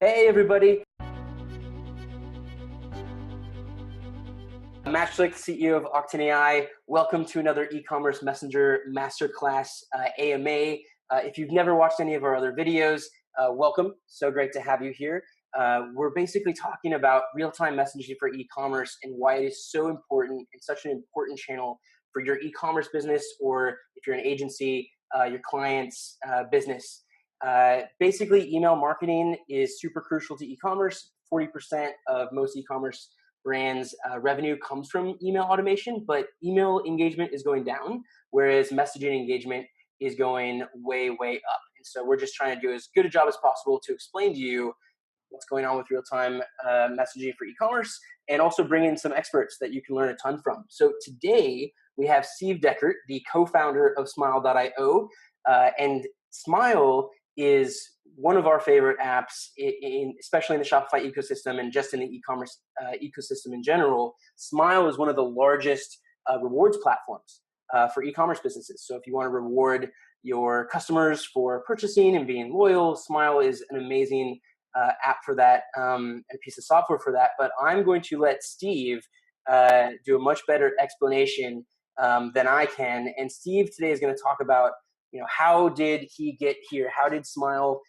Hey everybody, Matt Schlick, CEO of Octane AI. Welcome to another e-commerce messenger masterclass AMA. If you've never watched any of our other videos, welcome. So great to have you here. We're basically talking about real-time messaging for e-commerce and why it is so important and such an important channel for your e-commerce business, or if you're an agency, your client's business. Basically, email marketing is super crucial to e-commerce. 40% of most e-commerce brands' revenue comes from email automation, but email engagement is going down, whereas messaging engagement is going way, way up. And so we're just trying to do as good a job as possible to explain to you what's going on with real-time messaging for e-commerce, and also bring in some experts that you can learn a ton from. So today we have Steve Deckert, the co-founder of Smile.io, and Smile is one of our favorite apps, especially in the Shopify ecosystem and just in the e-commerce ecosystem in general. Smile is one of the largest rewards platforms for e-commerce businesses. So if you want to reward your customers for purchasing and being loyal, Smile is an amazing app for that, and a piece of software for that. But I'm going to let Steve do a much better explanation than I can. And Steve today is going to talk about, how did he get here? How did Smile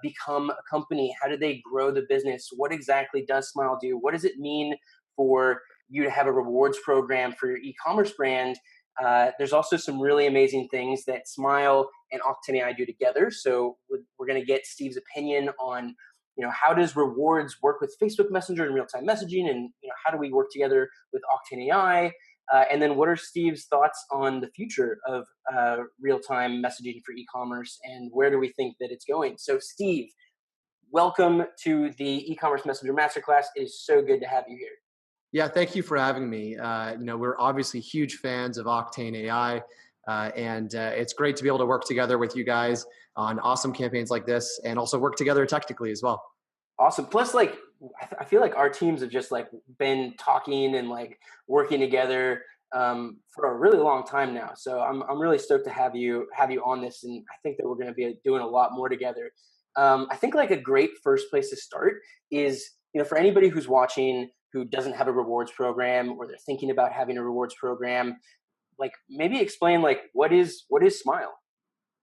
become a company? How did they grow the business? What exactly does Smile do? What does it mean for you to have a rewards program for your e-commerce brand? There's also some really amazing things that Smile and Octane AI do together. So we're going to get Steve's opinion on, how does rewards work with Facebook Messenger and real-time messaging, and how do we work together with Octane AI? And then what are Steve's thoughts on the future of real-time messaging for e-commerce, and where do we think that it's going? So Steve, welcome to the e-commerce messenger masterclass. It is so good to have you here. Yeah, thank you for having me. We're obviously huge fans of Octane AI, and it's great to be able to work together with you guys on awesome campaigns like this, and also work together technically as well. Awesome. Plus, I feel like our teams have just been talking and working together for a really long time now. So I'm really stoked to have you on this, and I think that we're going to be doing a lot more together. I think a great first place to start is, for anybody who's watching who doesn't have a rewards program, or they're thinking about having a rewards program, maybe explain what is Smile?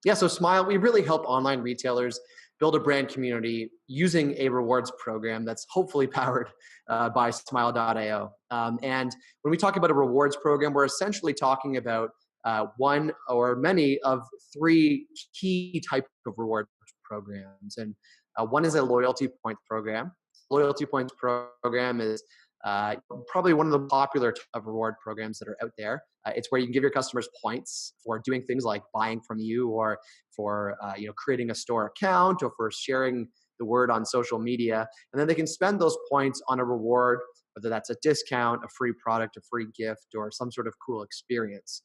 Yeah, so Smile, we really help online retailers build a brand community using a rewards program that's hopefully powered by Smile.io. And when we talk about a rewards program, we're essentially talking about one or many of three key types of reward programs. And one is a loyalty points program. Loyalty points program is probably one of the popular type of reward programs that are out there. It's where you can give your customers points for doing things like buying from you, or for creating a store account, or for sharing the word on social media, and then they can spend those points on a reward, whether that's a discount, a free product, a free gift, or some sort of cool experience.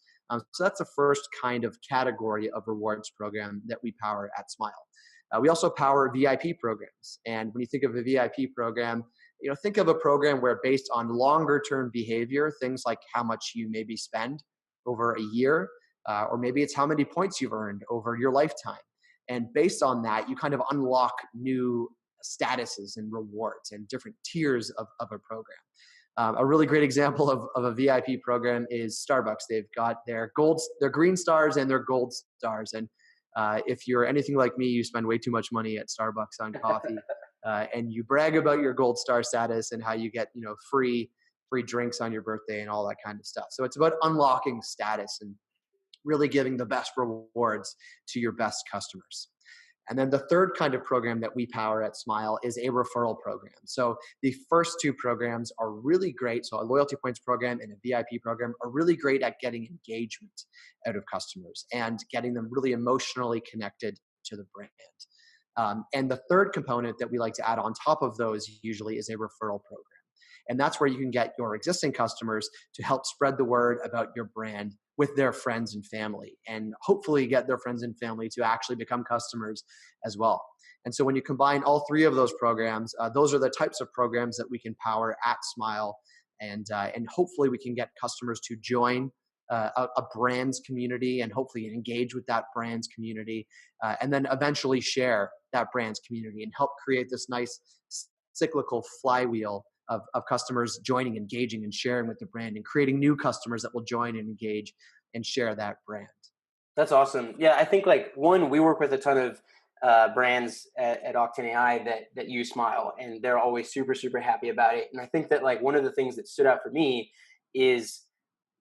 So that's the first kind of category of rewards program that we power at Smile. We also power VIP programs, and when you think of a VIP program, think of a program where, based on longer term behavior, things like how much you maybe spend over a year, or maybe it's how many points you've earned over your lifetime. And based on that, you kind of unlock new statuses and rewards and different tiers of a program. A really great example of a VIP program is Starbucks. They've got their green stars and their gold stars. And if you're anything like me, you spend way too much money at Starbucks on coffee. And you brag about your gold star status and how you get free drinks on your birthday and all that kind of stuff. So it's about unlocking status and really giving the best rewards to your best customers. And then the third kind of program that we power at Smile is a referral program. So the first two programs are really great. So a loyalty points program and a VIP program are really great at getting engagement out of customers and getting them really emotionally connected to the brand. And the third component that we like to add on top of those usually is a referral program. And that's where you can get your existing customers to help spread the word about your brand with their friends and family, and hopefully get their friends and family to actually become customers as well. And so when you combine all three of those programs, those are the types of programs that we can power at Smile. And hopefully we can get customers to join a brand's community and hopefully engage with that brand's community, and then eventually share that brand's community and help create this nice cyclical flywheel of customers joining, engaging, and sharing with the brand, and creating new customers that will join and engage and share that brand. That's awesome. Yeah, I think like one, we work with a ton of brands at Octane AI that use Smile, and they're always super super happy about it. And I think that like one of the things that stood out for me is,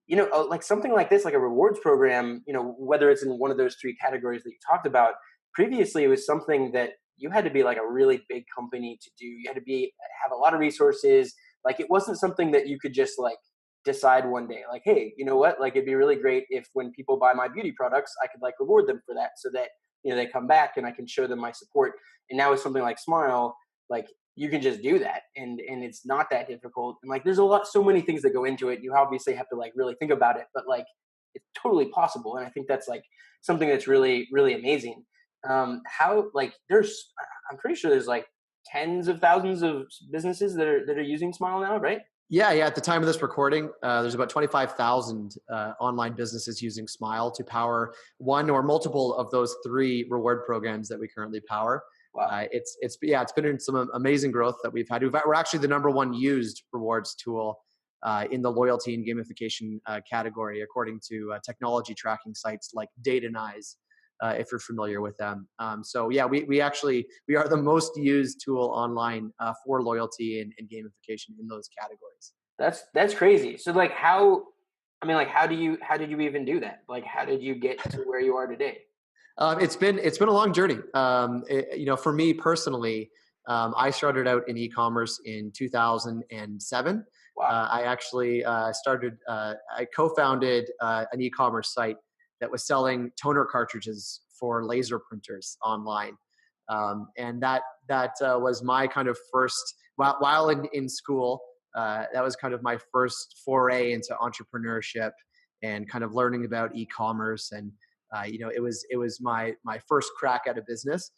like something like this, like a rewards program, whether it's in one of those three categories that you talked about previously, it was something that you had to be like a really big company to do. You had to have a lot of resources. Like it wasn't something that you could just like decide one day, like, hey, you know what? Like it'd be really great if when people buy my beauty products, I could like reward them for that so that, they come back and I can show them my support. And now with something like Smile, like you can just do that and it's not that difficult. And like there's so many things that go into it. You obviously have to like really think about it, but like it's totally possible. And I think that's like something that's really really amazing. How like I'm pretty sure there's like tens of thousands of businesses that are using Smile now, right? Yeah. At the time of this recording, there's about 25,000 online businesses using Smile to power one or multiple of those three reward programs that we currently power. Wow. It's been some amazing growth that we've had. We're actually the number one used rewards tool in the loyalty and gamification category, according to technology tracking sites like Datanyze, if you're familiar with them. So yeah, we are the most used tool online for loyalty and gamification in those categories. That's crazy. So like how did you even do that? Like how did you get to where you are today? It's been a long journey. For me personally, I started out in e-commerce in 2007. Wow. I actually I co-founded an e-commerce site that was selling toner cartridges for laser printers online. And that was my kind of first, while in school, that was kind of my first foray into entrepreneurship and kind of learning about e-commerce. And it was my first crack at a business.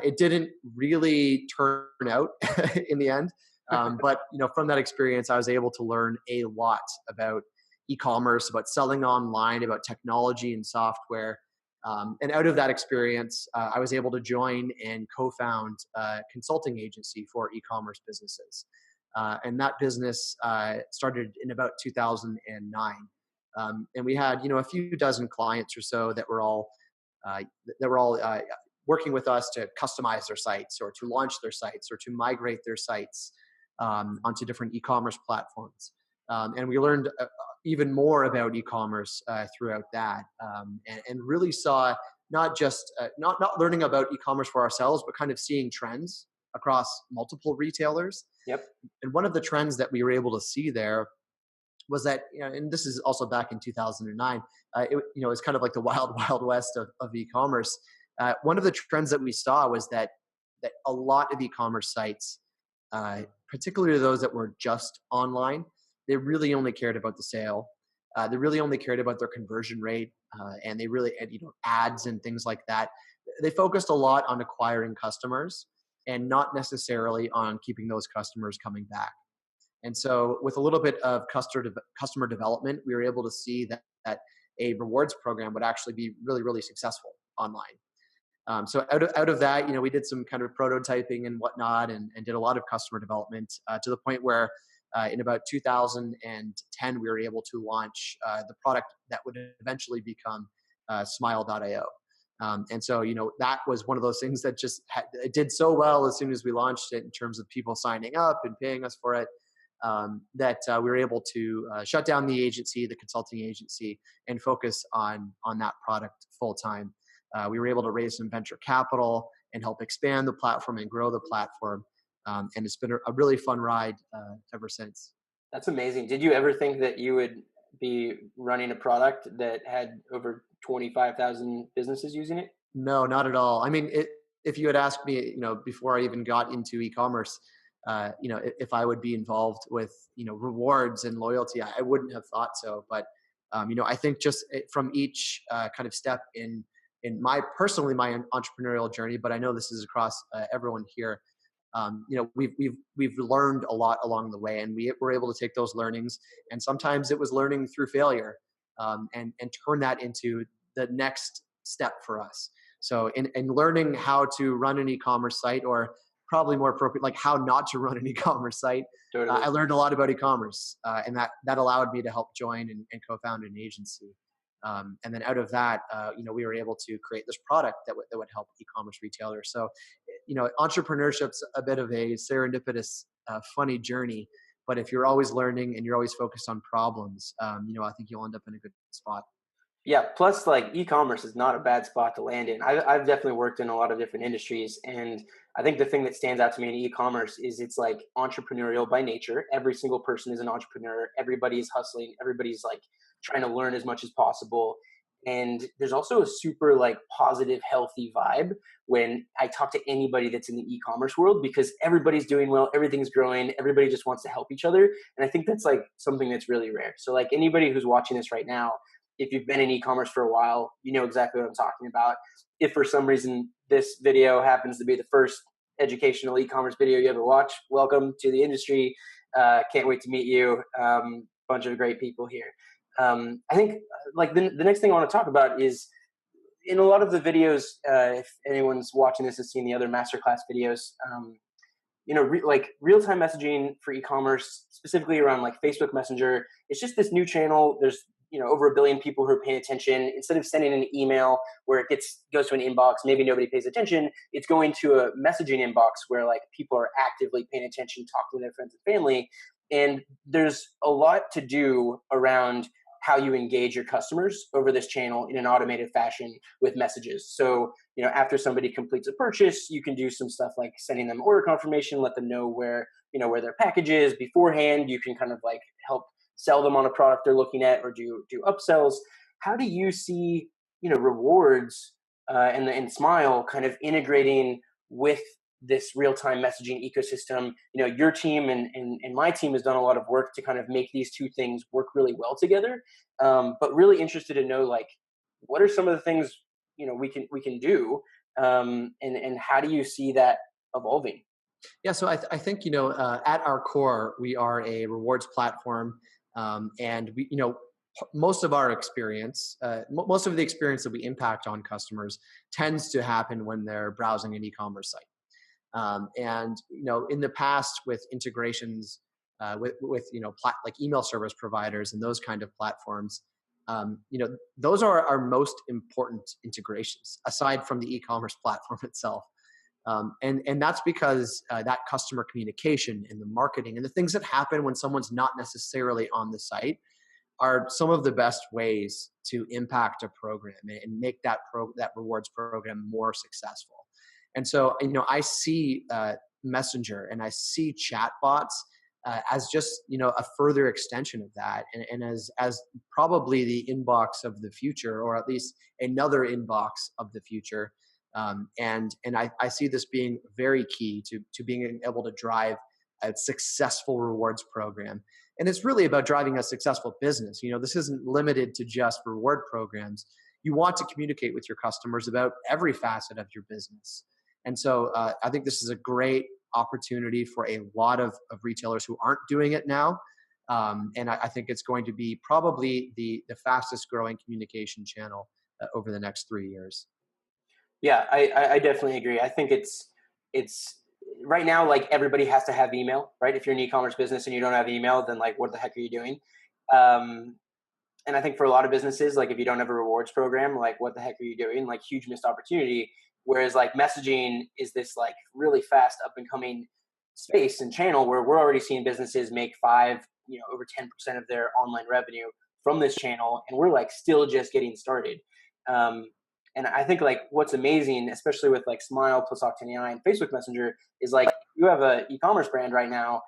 It didn't really turn out in the end, but from that experience, I was able to learn a lot about e-commerce, about selling online, about technology and software. And out of that experience, I was able to join and co-found a consulting agency for e-commerce businesses. And that business started in about 2009. And we had, a few dozen clients or so that were all working with us to customize their sites or to launch their sites or to migrate their sites onto different e-commerce platforms. And we learned even more about e-commerce throughout that, and really saw not just not learning about e-commerce for ourselves, but kind of seeing trends across multiple retailers. Yep. And one of the trends that we were able to see there was that, and this is also back in 2009, it's kind of like the wild, wild west of e-commerce. One of the trends that we saw was that a lot of e-commerce sites, particularly those that were just online, they really only cared about the sale. They really only cared about their conversion rate, and they really, ads and things like that. They focused a lot on acquiring customers and not necessarily on keeping those customers coming back. And so with a little bit of customer development, we were able to see that a rewards program would actually be really, really successful online. So out of that, we did some kind of prototyping and whatnot, and did a lot of customer development to the point where in about 2010, we were able to launch the product that would eventually become Smile.io. And so, that was one of those things that just it did so well as soon as we launched it in terms of people signing up and paying us for it, that we were able to shut down the agency, the consulting agency, and focus on that product full time. We were able to raise some venture capital and help expand the platform and grow the platform. And it's been a really fun ride ever since. That's amazing. Did you ever think that you would be running a product that had over 25,000 businesses using it? No, not at all. I mean, if you had asked me, before I even got into e-commerce, if I would be involved with, rewards and loyalty, I wouldn't have thought so. But, I think just from each kind of step in my entrepreneurial journey, but I know this is across everyone here. We've learned a lot along the way, and we were able to take those learnings. And sometimes it was learning through failure. and turn that into the next step for us. So in learning how to run an e-commerce site, or probably more appropriate, like how not to run an e-commerce site, Totally. I learned a lot about e-commerce, and that allowed me to help join and co-found an agency. And then out of that, we were able to create this product that would help e-commerce retailers. So, entrepreneurship's a bit of a serendipitous, funny journey. But if you're always learning and you're always focused on problems, I think you'll end up in a good spot. Yeah. Plus, like e-commerce is not a bad spot to land in. I've definitely worked in a lot of different industries, and I think the thing that stands out to me in e-commerce is it's like entrepreneurial by nature. Every single person is an entrepreneur. Everybody's hustling. Everybody's like trying to learn as much as possible. And there's also a super like positive, healthy vibe when I talk to anybody that's in the e-commerce world, because everybody's doing well, everything's growing, everybody just wants to help each other. And I think that's like something that's really rare. So like anybody who's watching this right now, if you've been in e-commerce for a while, you know exactly what I'm talking about. If for some reason this video happens to be the first educational e-commerce video you ever watch, welcome to the industry. Can't wait to meet you. Bunch of great people here. I think like the next thing I want to talk about is in a lot of the videos, if anyone's watching this has seen the other masterclass videos, like real-time messaging for e-commerce, specifically around like Facebook Messenger, it's just this new channel. There's over 1 billion people who are paying attention. Instead of sending an email where it goes to an inbox, maybe nobody pays attention, it's going to a messaging inbox where like people are actively paying attention, talking to their friends and family. And there's a lot to do around how you engage your customers over this channel in an automated fashion with messages. So, after somebody completes a purchase, you can do some stuff like sending them order confirmation, let them know where their package is beforehand. You can kind of like help sell them on a product they're looking at, or do upsells. How do you see, rewards and Smile kind of integrating with this real-time messaging ecosystem? Your team and my team has done a lot of work to kind of make these two things work really well together. But really interested to know, like, what are some of the things, we can do, and how do you see that evolving? Yeah, so I think at our core we are a rewards platform, and we most of our experience, most of the experience that we impact on customers tends to happen when they're browsing an e-commerce site. And in the past with integrations with like email service providers and those kind of platforms, those are our most important integrations aside from the e-commerce platform itself. And that's because that customer communication and the marketing and the things that happen when someone's not necessarily on the site are some of the best ways to impact a program and make that rewards program more successful. And so, I see Messenger and I see chatbots as just a further extension of that, and as probably the inbox of the future, or at least another inbox of the future. And I see this being very key to being able to drive a successful rewards program. And it's really about driving a successful business. This isn't limited to just reward programs. You want to communicate with your customers about every facet of your business. And so I think this is a great opportunity for a lot of retailers who aren't doing it now. And I think it's going to be probably the fastest growing communication channel over the next 3 years. Yeah, I definitely agree. I think it's right now, like everybody has to have email, right? If you're an e-commerce business and you don't have email, then like, what the heck are you doing? And I think for a lot of businesses, like if you don't have a rewards program, like what the heck are you doing? Like huge missed opportunity. Whereas like messaging is this like really fast up and coming space and channel where we're already seeing businesses make over 10% of their online revenue from this channel. And we're like still just getting started. And I think like what's amazing, especially with like Smile plus Octane AI and Facebook Messenger, is like you have a e-commerce brand right now,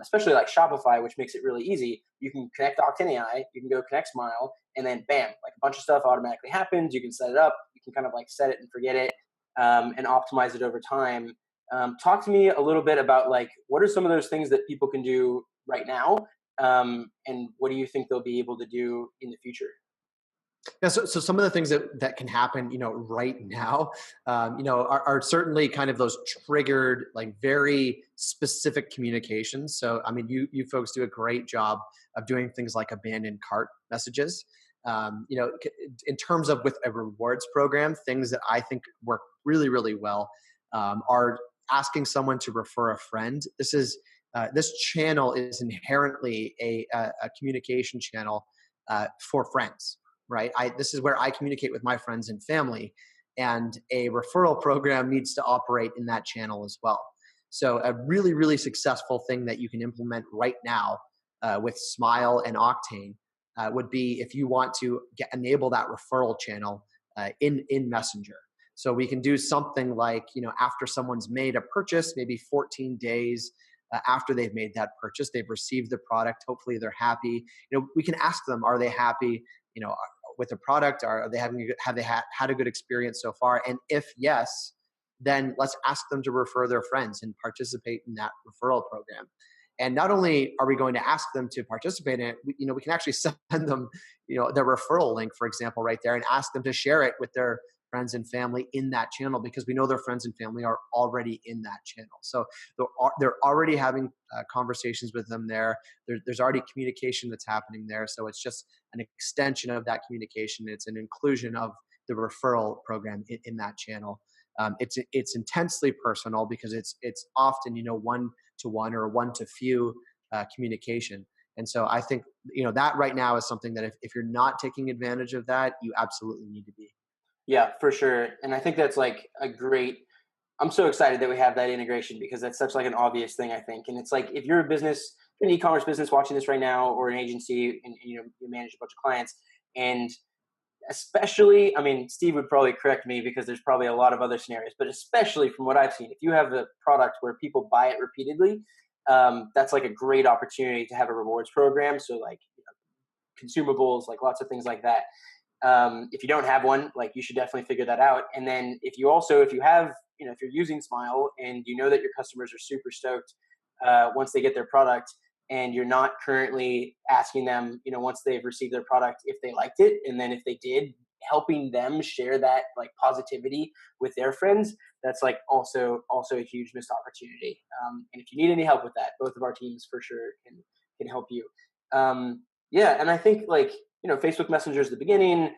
especially like Shopify, which makes it really easy. You can connect Octane AI, you can go connect Smile, and then bam, like a bunch of stuff automatically happens. You can set it up, you can kind of like set it and forget it, and optimize it over time. Talk to me a little bit about like what are some of those things that people can do right now, and what do you think they'll be able to do in the future? Yeah, so some of the things that can happen, right now, are certainly kind of those triggered, like very specific communications. So, I mean, you folks do a great job of doing things like abandoned cart messages. in terms of with a rewards program, things that I think work really, really well are asking someone to refer a friend. This channel is inherently a communication channel for friends, right? This is where I communicate with my friends and family, and a referral program needs to operate in that channel as well. So a really, really successful thing that you can implement right now with Smile and Octane would be if you want to enable that referral channel in Messenger. So we can do something like, after someone's made a purchase, maybe 14 days after they've made that purchase, they've received the product. Hopefully they're happy. We can ask them, are they happy, with the product? Have they had a good experience so far? And if yes, then let's ask them to refer their friends and participate in that referral program. And not only are we going to ask them to participate in it, we can actually send them, their referral link, for example, right there, and ask them to share it with their friends and family in that channel, because we know their friends and family are already in that channel. So they're already having conversations with them there. There's already communication that's happening there. So it's just an extension of that communication. It's an inclusion of the referral program in that channel. It's intensely personal because it's often, one-to-one or one-to-few communication. And so I think, that right now is something that if you're not taking advantage of that, you absolutely need to be. Yeah, for sure. And I think that's like I'm so excited that we have that integration, because that's such like an obvious thing, I think. And it's like, if you're a business, an e-commerce business watching this right now, or an agency, and you manage a bunch of clients, and especially, I mean, Steve would probably correct me because there's probably a lot of other scenarios, but especially from what I've seen, if you have a product where people buy it repeatedly, that's like a great opportunity to have a rewards program. So like, consumables, like lots of things like that. If you don't have one, like, you should definitely figure that out. And then if you have, if you're using Smile and you know that your customers are super stoked once they get their product, and you're not currently asking them, once they've received their product, if they liked it, and then if they did, helping them share that like positivity with their friends, that's like also a huge missed opportunity. And if you need any help with that, both of our teams for sure can help you. Yeah, and I think like, Facebook Messenger is the beginning.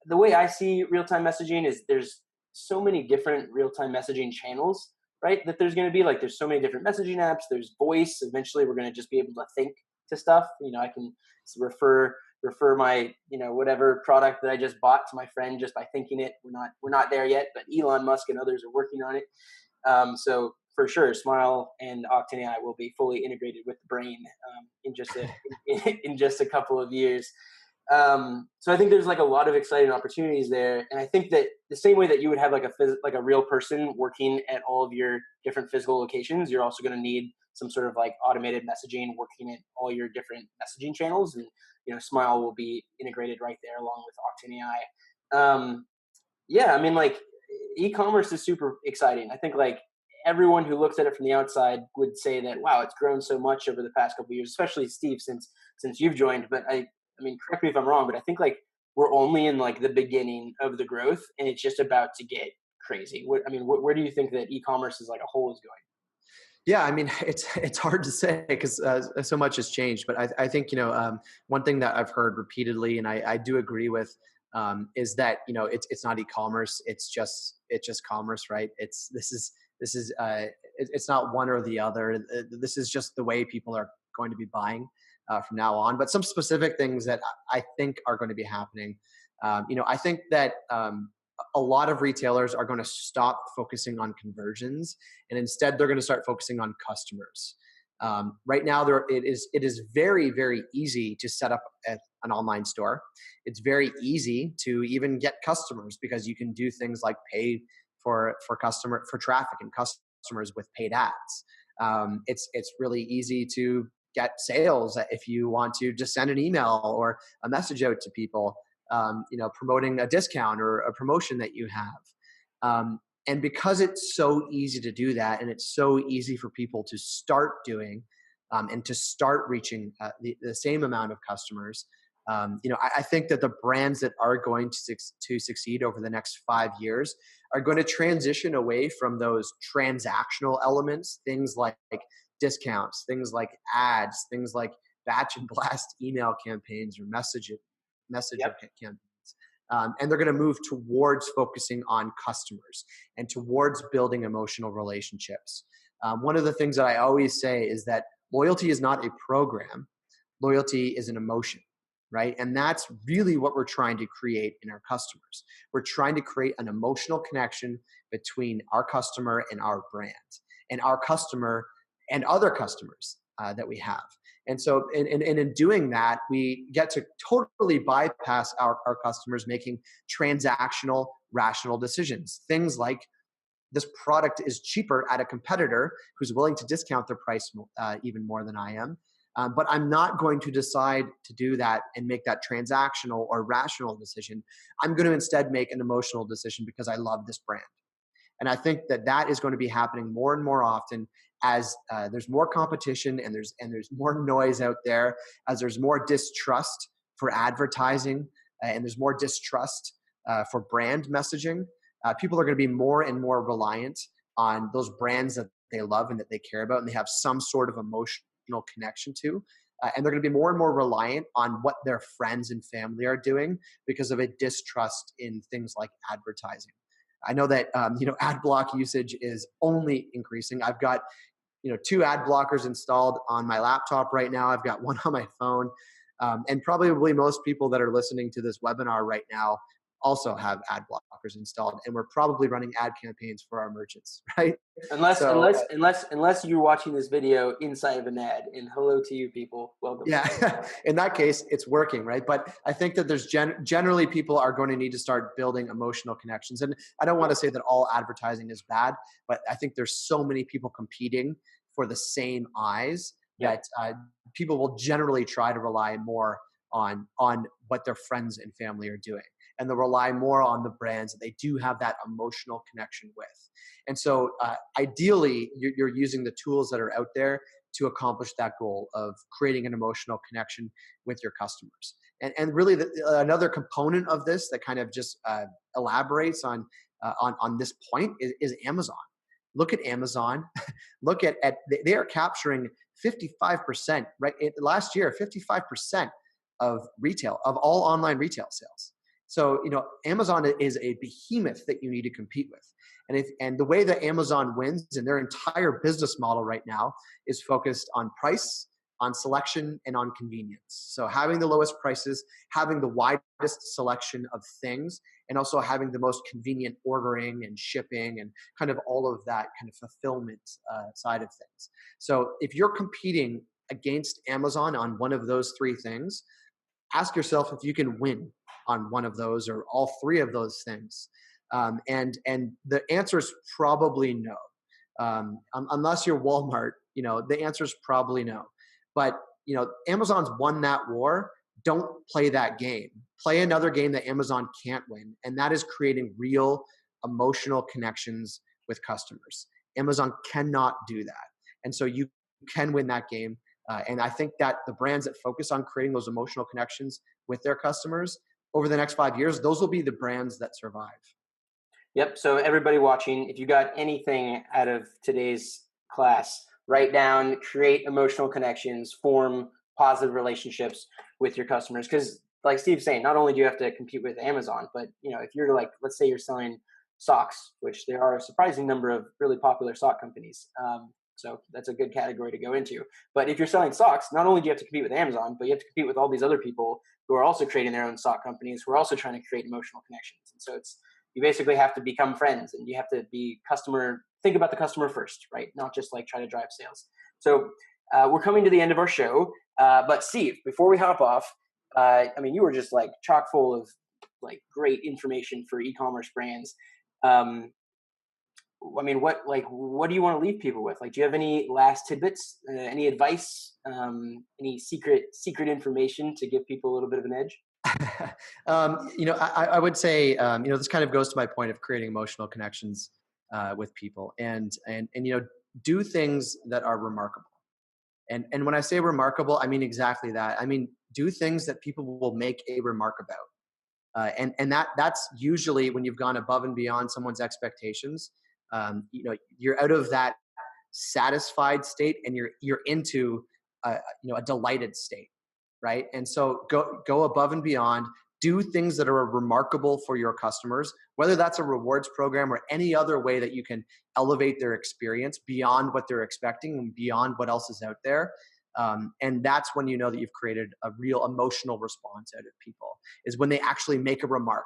The way I see real-time messaging is there's so many different real-time messaging channels, right? That there's going to be like, there's so many different messaging apps. There's voice. Eventually, we're going to just be able to think to stuff. I can refer my, whatever product that I just bought to my friend just by thinking it. We're not there yet, but Elon Musk and others are working on it. So for sure, Smile and Octane AI will be fully integrated with the brain in just a couple of years. So I think there's like a lot of exciting opportunities there. And I think that the same way that you would have like a real person working at all of your different physical locations, you're also going to need some sort of like automated messaging working at all your different messaging channels. And, Smile will be integrated right there along with Octane AI. Yeah, I mean, like, e-commerce is super exciting. I think like everyone who looks at it from the outside would say that, wow, it's grown so much over the past couple of years, especially Steve, since you've joined. But I mean, correct me if I'm wrong, but I think like we're only in like the beginning of the growth, and it's just about to get crazy. Where do you think that e-commerce as like a whole is going? Yeah, I mean, it's hard to say because so much has changed. But I think one thing that I've heard repeatedly, and I do agree with, is that it's not e-commerce. It's just commerce, right? It's not one or the other. This is just the way people are going to be buying from now on. But some specific things that I think are going to be happening. I think that a lot of retailers are going to stop focusing on conversions, and instead they're going to start focusing on customers. Right now, it is very, very easy to set up an online store. It's very easy to even get customers because you can do things like pay for traffic and customers with paid ads. It's really easy to get sales if you want to just send an email or a message out to people, promoting a discount or a promotion that you have. And because it's so easy to do that, and it's so easy for people to start doing and to start reaching the same amount of customers, I think that the brands that are going to succeed over the next 5 years are going to transition away from those transactional elements, things like discounts, things like ads, things like batch and blast email campaigns or messenger Yep. campaigns. And they're going to move towards focusing on customers and towards building emotional relationships. One of the things that I always say is that loyalty is not a program. Loyalty is an emotion, right? And that's really what we're trying to create in our customers. We're trying to create an emotional connection between our customer and our brand, and our customer and other customers that we have. And so in doing that, we get to totally bypass our customers making transactional, rational decisions. Things like, this product is cheaper at a competitor who's willing to discount their price even more than I am. But I'm not going to decide to do that and make that transactional or rational decision. I'm going to instead make an emotional decision because I love this brand. And I think that that is going to be happening more and more often as there's more competition and there's more noise out there, as there's more distrust for advertising and there's more distrust for brand messaging. People are going to be more and more reliant on those brands that they love and that they care about and they have some sort of emotional connection to. And they're going to be more and more reliant on what their friends and family are doing because of a distrust in things like advertising. I know that ad block usage is only increasing. I've got 2 ad blockers installed on my laptop right now. I've got one on my phone, and probably most people that are listening to this webinar right now also have ad blockers installed, and we're probably running ad campaigns for our merchants, right? Unless you're watching this video inside of an ad, and hello to you people, welcome. Yeah, in that case, it's working, right? But I think that there's generally people are going to need to start building emotional connections. And I don't want to say that all advertising is bad, but I think there's so many people competing for the same eyes that people will generally try to rely more on what their friends and family are doing. And they'll rely more on the brands that they do have that emotional connection with. And so ideally, you're using the tools that are out there to accomplish that goal of creating an emotional connection with your customers. And really, another component of this that kind of just elaborates on this point is Amazon. Look at Amazon. Look at they are capturing 55%, right? Last year, 55% of all online retail sales. So, Amazon is a behemoth that you need to compete with. And the way that Amazon wins and their entire business model right now is focused on price, on selection, and on convenience. So having the lowest prices, having the widest selection of things, and also having the most convenient ordering and shipping and kind of all of that kind of fulfillment side of things. So if you're competing against Amazon on one of those 3 things, ask yourself if you can win on one of those or all 3 of those things. And the answer is probably no. Unless you're Walmart, the answer is probably no. But, Amazon's won that war. Don't play that game. Play another game that Amazon can't win. And that is creating real emotional connections with customers. Amazon cannot do that. And so you can win that game. And I think that the brands that focus on creating those emotional connections with their customers over the next 5 years, those will be the brands that survive. Yep. So everybody watching, if you got anything out of today's class, write down, create emotional connections, form positive relationships with your customers. Because like Steve's saying, not only do you have to compete with Amazon, but if you're like, let's say you're selling socks, which there are a surprising number of really popular sock companies. So that's a good category to go into. But if you're selling socks, not only do you have to compete with Amazon, but you have to compete with all these other people who are also creating their own sock companies, who are also trying to create emotional connections. And so you basically have to become friends, and you have to think about the customer first, right? Not just like try to drive sales. So we're coming to the end of our show. But Steve, before we hop off, you were just like chock full of like great information for e-commerce brands. What do you want to leave people with? Like, do you have any last tidbits, any advice, any secret information to give people a little bit of an edge? I would say, this kind of goes to my point of creating emotional connections with people, and do things that are remarkable. And when I say remarkable, I mean exactly that. I mean, do things that people will make a remark about. And that's usually when you've gone above and beyond someone's expectations. You're out of that satisfied state and you're into a delighted state. right? And so go above and beyond. Do things that are remarkable for your customers, whether that's a rewards program or any other way that you can elevate their experience beyond what they're expecting and beyond what else is out there. And that's when you know that you've created a real emotional response out of people, is when they actually make a remark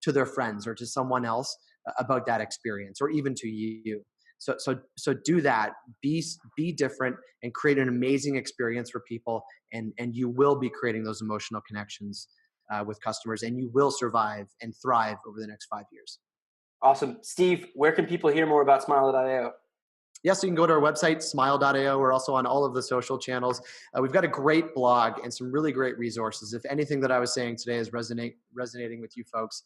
to their friends or to someone else about that experience, or even to you. So do that. Be different and create an amazing experience for people, and you will be creating those emotional connections with customers, and you will survive and thrive over the next 5 years. Awesome. Steve, where can people hear more about Smile.io? Yes, you can go to our website, smile.io. We're also on all of the social channels. We've got a great blog and some really great resources. If anything that I was saying today is resonating with you folks,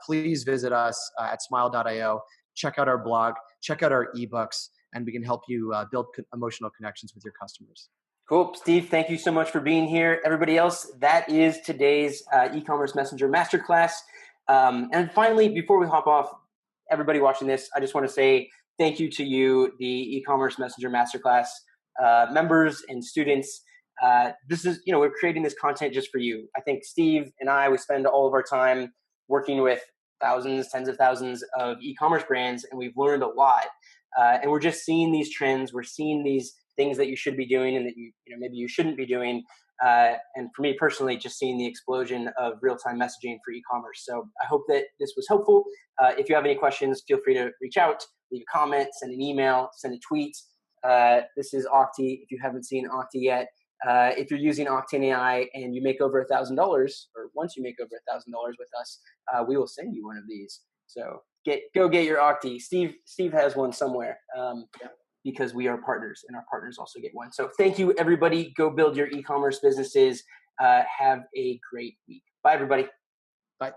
please visit us at smile.io. Check out our blog, check out our ebooks, and we can help you build emotional connections with your customers. Cool. Steve, thank you so much for being here. Everybody else, that is today's e-commerce messenger masterclass. And finally, before we hop off, everybody watching this, I just want to say thank you to you, the e-commerce messenger masterclass members and students. This is, we're creating this content just for you. I think Steve and I, we spend all of our time working with thousands, tens of thousands of e-commerce brands, and we've learned a lot. And we're just seeing these trends. We're seeing these things that you should be doing and that maybe you shouldn't be doing. And for me personally, just seeing the explosion of real-time messaging for e-commerce. So I hope that this was helpful. If you have any questions, feel free to reach out, leave a comment, send an email, send a tweet. This is Octi. If you haven't seen Octi yet, if you're using Octane AI and you make over $1,000, or once you make over $1,000 with us, we will send you one of these. So go get your Octi. Steve has one somewhere. Because we are partners, and our partners also get one. So thank you, everybody. Go build your e-commerce businesses. Have a great week. Bye, everybody. Bye.